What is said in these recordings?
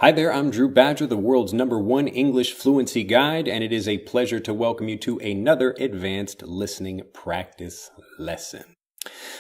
Hi there, I'm Drew Badger, the world's #1 English fluency guide, and it is a pleasure to welcome you to another advanced listening practice lesson.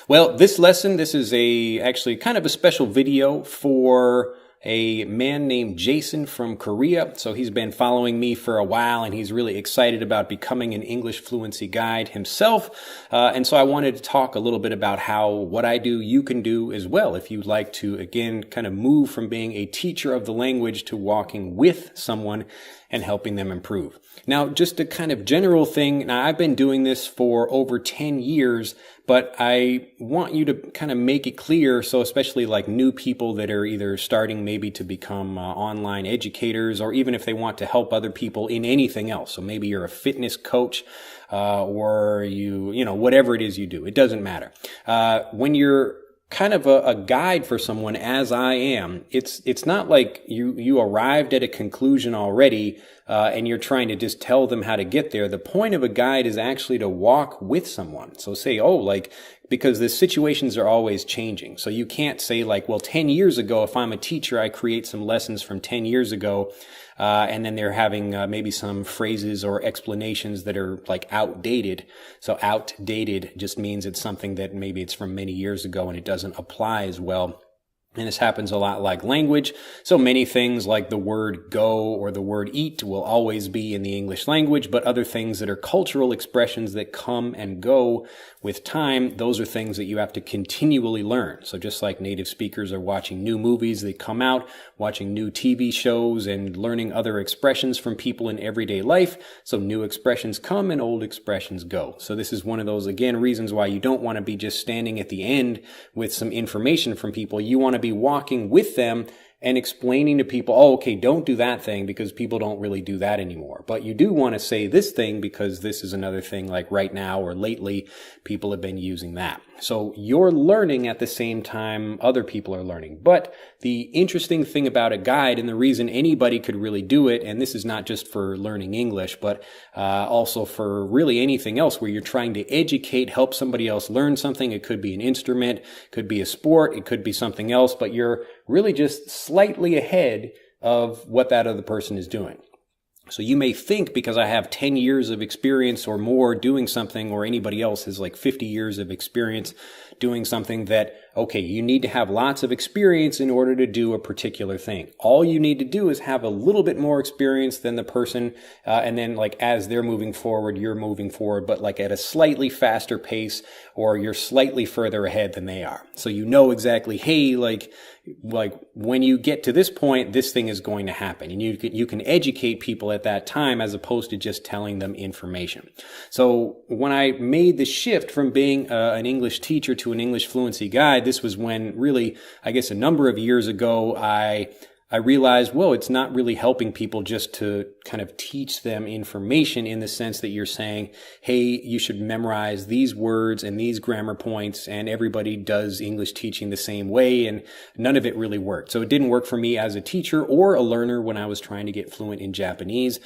Well, this is actually kind of a special video for a man named Jason from Korea. So he's been following me for a while and he's really excited about becoming an English fluency guide himself. And so I wanted to talk a little bit about how what I do, you can do as well. If you'd like to, again, kind of move from being a teacher of the language to walking with someone and helping them improve. Now, just a kind of general thing. Now, I've been doing this for over 10 years, but I want you to kind of make it clear. So especially like new people that are either starting maybe to become online educators, or even if they want to help other people in anything else. So maybe you're a fitness coach, or whatever it is you do, it doesn't matter. When you're kind of a guide for someone, as I am, it's not like you arrived at a conclusion already, and you're trying to just tell them how to get there. The point of a guide is actually to walk with someone. So say, because the situations are always changing. So you can't say like, well, 10 years ago, if I'm a teacher, I create some lessons from 10 years ago, and then they're having maybe some phrases or explanations that are like outdated. So outdated just means it's something that maybe it's from many years ago and it doesn't apply as well. And this happens a lot like language. So many things like the word go or the word eat will always be in the English language, but other things that are cultural expressions that come and go with time, those are things that you have to continually learn. So just like native speakers are watching new movies that come out, watching new TV shows and learning other expressions from people in everyday life, so new expressions come and old expressions go. So this is one of those, again, reasons why you don't want to be just standing at the end with some information from people. You want to be walking with them and explaining to people, oh, okay, don't do that thing because people don't really do that anymore. But you do want to say this thing because this is another thing, like right now or lately, people have been using that. So you're learning at the same time other people are learning. But the interesting thing about a guide, and the reason anybody could really do it, and this is not just for learning English, but also for really anything else where you're trying to educate, help somebody else learn something. It could be an instrument, could be a sport, it could be something else, but you're really just slightly ahead of what that other person is doing. So you may think because I have 10 years of experience or more doing something, or anybody else has like 50 years of experience doing something, that, okay, you need to have lots of experience in order to do a particular thing. All you need to do is have a little bit more experience than the person, and then like as they're moving forward, you're moving forward, but like at a slightly faster pace, or you're slightly further ahead than they are. So you know exactly, hey, like when you get to this point, this thing is going to happen. And you can educate people at that time as opposed to just telling them information. So when I made the shift from being an English teacher to an English fluency guide, this was when really, I guess a number of years ago, I realized, well, it's not really helping people just to kind of teach them information in the sense that you're saying, hey, you should memorize these words and these grammar points, and everybody does English teaching the same way, and none of it really worked. So it didn't work for me as a teacher or a learner when I was trying to get fluent in Japanese.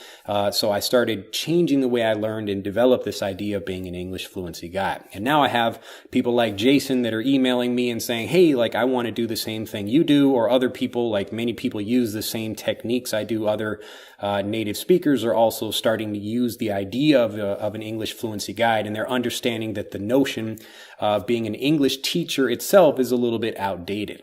So I started changing the way I learned and developed this idea of being an English fluency guide. And now I have people like Jason that are emailing me and saying, hey, like I want to do the same thing you do, or other people, like many people use the same techniques I do. Other native speakers are also starting to use the idea of an English fluency guide, and they're understanding that the notion of being an English teacher itself is a little bit outdated.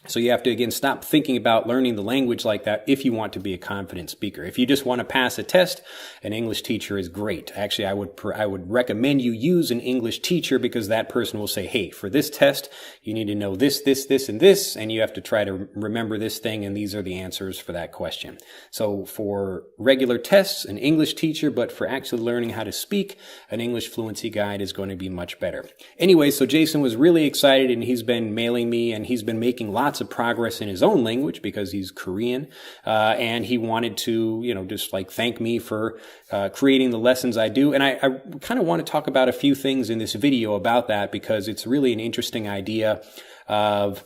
So you have to, again, stop thinking about learning the language like that if you want to be a confident speaker. If you just want to pass a test, an English teacher is great. Actually, I would recommend you use an English teacher, because that person will say, hey, for this test, you need to know this, this, this, and this, and you have to try to remember this thing, and these are the answers for that question. So for regular tests, an English teacher, but for actually learning how to speak, an English fluency guide is going to be much better. Anyway, so Jason was really excited, and he's been mailing me, and he's been making lots of progress in his own language because he's Korean, and he wanted to, just like thank me for creating the lessons I do. And I kind of want to talk about a few things in this video about that, because it's really an interesting idea of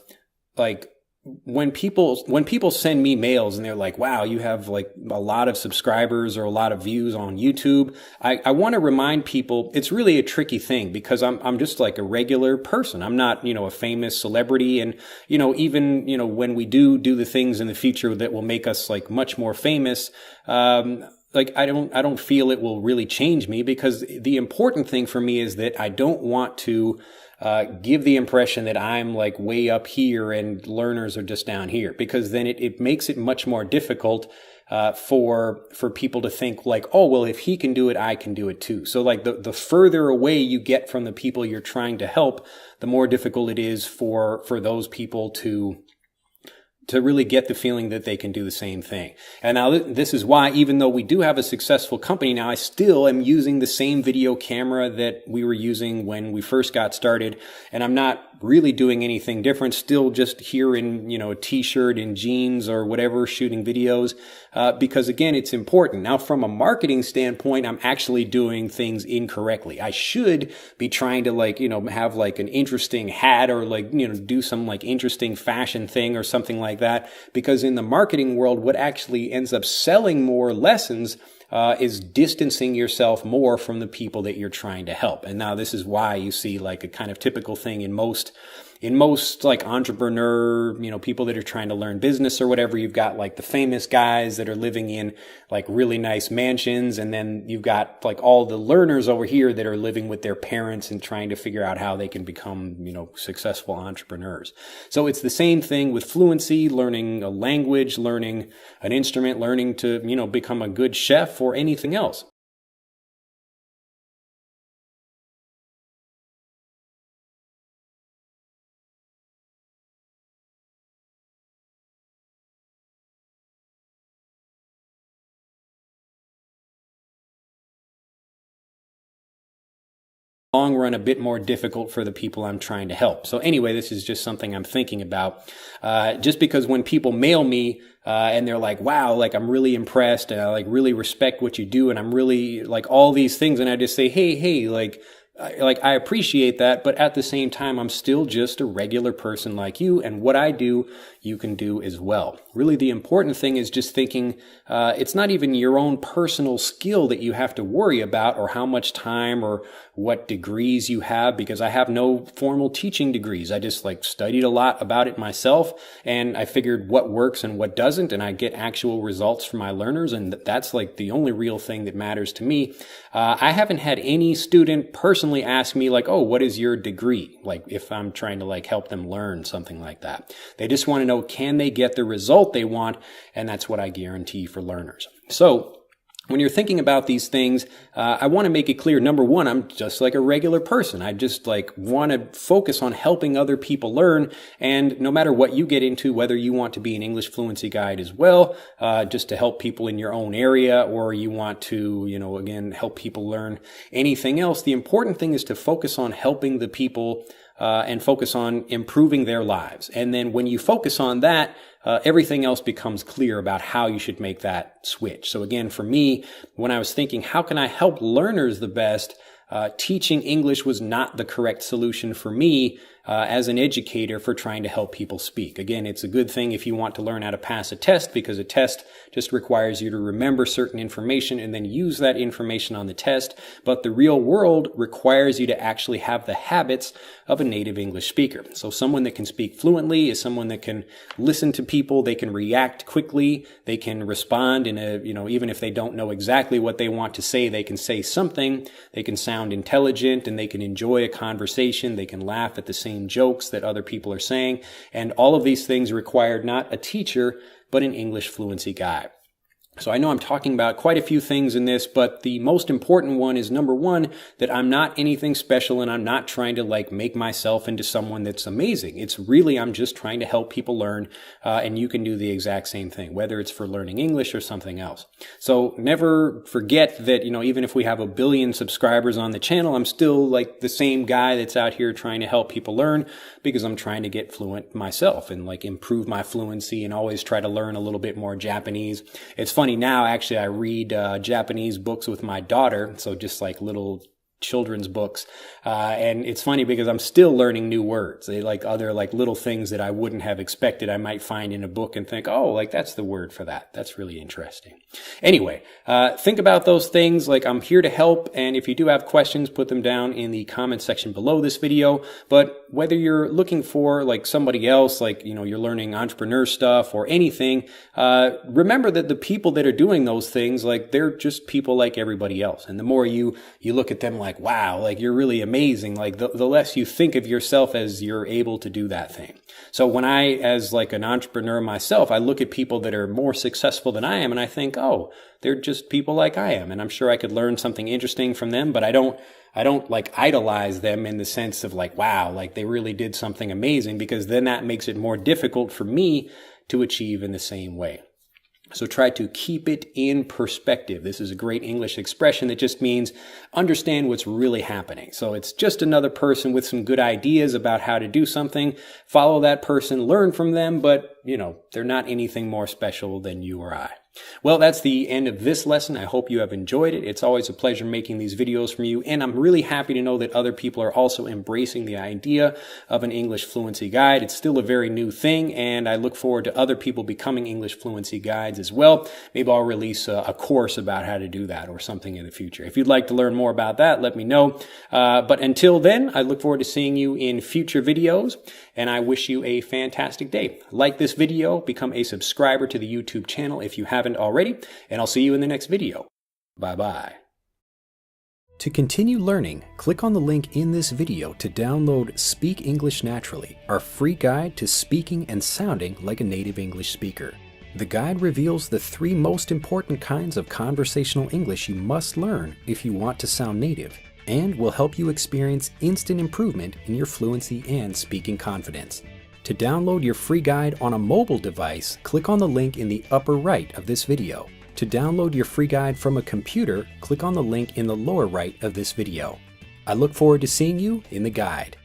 like when people send me mails and they're like, wow, you have like a lot of subscribers or a lot of views on YouTube, I want to remind people it's really a tricky thing because I'm just like a regular person. I'm not, a famous celebrity. And, even, when we do the things in the future that will make us like much more famous, like I don't feel it will really change me, because the important thing for me is that I don't want to give the impression that I'm like way up here and learners are just down here, because then it makes it much more difficult for people to think like, oh, well, if he can do it, I can do it too. So like the further away you get from the people you're trying to help, the more difficult it is for those people to really get the feeling that they can do the same thing. And now this is why, even though we do have a successful company now, I still am using the same video camera that we were using when we first got started. And I'm not really doing anything different, still just here in, a t-shirt and jeans or whatever, shooting videos, because again, it's important. Now, from a marketing standpoint, I'm actually doing things incorrectly. I should be trying to like, have like an interesting hat or like, do some like interesting fashion thing or something like that, because in the marketing world, what actually ends up selling more lessons is distancing yourself more from the people that you're trying to help. And now this is why you see like a kind of typical thing in most like entrepreneur, people that are trying to learn business or whatever. You've got like the famous guys that are living in like really nice mansions. And then you've got like all the learners over here that are living with their parents and trying to figure out how they can become, successful entrepreneurs. So it's the same thing with fluency, learning a language, learning an instrument, learning to, become a good chef or anything else. Long run a bit more difficult for the people I'm trying to help. So anyway, this is just something I'm thinking about. Just because when people mail me and they're like, wow, like I'm really impressed and I like really respect what you do and I'm really like all these things, and I just say, hey, like I appreciate that, but at the same time, I'm still just a regular person like you, and what I do, you can do as well. Really, the important thing is just thinking it's not even your own personal skill that you have to worry about, or how much time or what degrees you have, because I have no formal teaching degrees. I just like studied a lot about it myself, and I figured what works and what doesn't, and I get actual results for my learners, and that's like the only real thing that matters to me. I haven't had any student personally ask me like, oh, what is your degree? Like if I'm trying to like help them learn something like that. They just want to know, can they get the result they want? And that's what I guarantee for learners. So when you're thinking about these things, I want to make it clear. Number one, I'm just like a regular person. I just like want to focus on helping other people learn. And no matter what you get into, whether you want to be an English fluency guide as well, just to help people in your own area, or you want to, again, help people learn anything else, the important thing is to focus on helping the people and focus on improving their lives. And then when you focus on that, everything else becomes clear about how you should make that switch. So again, for me, when I was thinking, how can I help learners the best? Teaching English was not the correct solution for me as an educator for trying to help people speak. Again, it's a good thing if you want to learn how to pass a test, because a test just requires you to remember certain information and then use that information on the test. But the real world requires you to actually have the habits of a native English speaker. So someone that can speak fluently is someone that can listen to people, they can react quickly, they can respond in a, even if they don't know exactly what they want to say, they can say something, they can sound intelligent, and they can enjoy a conversation, they can laugh at the same jokes that other people are saying. And all of these things require not a teacher, but an English fluency guide. So I know I'm talking about quite a few things in this, but the most important one is, number one, that I'm not anything special and I'm not trying to like make myself into someone that's amazing. It's really, I'm just trying to help people learn, and you can do the exact same thing, whether it's for learning English or something else. So never forget that, even if we have 1 billion subscribers on the channel, I'm still like the same guy that's out here trying to help people learn, because I'm trying to get fluent myself and like improve my fluency and always try to learn a little bit more Japanese. It's funny now, actually, I read Japanese books with my daughter, so just like little children's books. And it's funny because I'm still learning new words. They like other like little things that I wouldn't have expected I might find in a book and think, oh, like that's the word for that. That's really interesting. Anyway, think about those things. Like I'm here to help. And if you do have questions, put them down in the comment section below this video. But whether you're looking for like somebody else, like, you know, you're learning entrepreneur stuff or anything, remember that the people that are doing those things, like they're just people like everybody else. And the more you look at them like, wow, like you're really amazing, like the less you think of yourself as you're able to do that thing. So when I, as like an entrepreneur myself, I look at people that are more successful than I am and I think, oh, they're just people like I am. And I'm sure I could learn something interesting from them, but I don't like idolize them in the sense of like, wow, like they really did something amazing, because then that makes it more difficult for me to achieve in the same way. So try to keep it in perspective. This is a great English expression that just means understand what's really happening. So it's just another person with some good ideas about how to do something. Follow that person, learn from them, but you know, they're not anything more special than you or I. Well, that's the end of this lesson. I hope you have enjoyed it. It's always a pleasure making these videos from you, and I'm really happy to know that other people are also embracing the idea of an English fluency guide. It's still a very new thing, and I look forward to other people becoming English fluency guides as well. Maybe I'll release a course about how to do that or something in the future. If you'd like to learn more about that, let me know. But until then, I look forward to seeing you in future videos, and I wish you a fantastic day. Like this video, become a subscriber to the YouTube channel if you haven't already, and I'll see you in the next video. Bye-bye. To continue learning, click on the link in this video to download Speak English Naturally, our free guide to speaking and sounding like a native English speaker. The guide reveals the 3 most important kinds of conversational English you must learn if you want to sound native, and will help you experience instant improvement in your fluency and speaking confidence. To download your free guide on a mobile device, click on the link in the upper right of this video. To download your free guide from a computer, click on the link in the lower right of this video. I look forward to seeing you in the guide.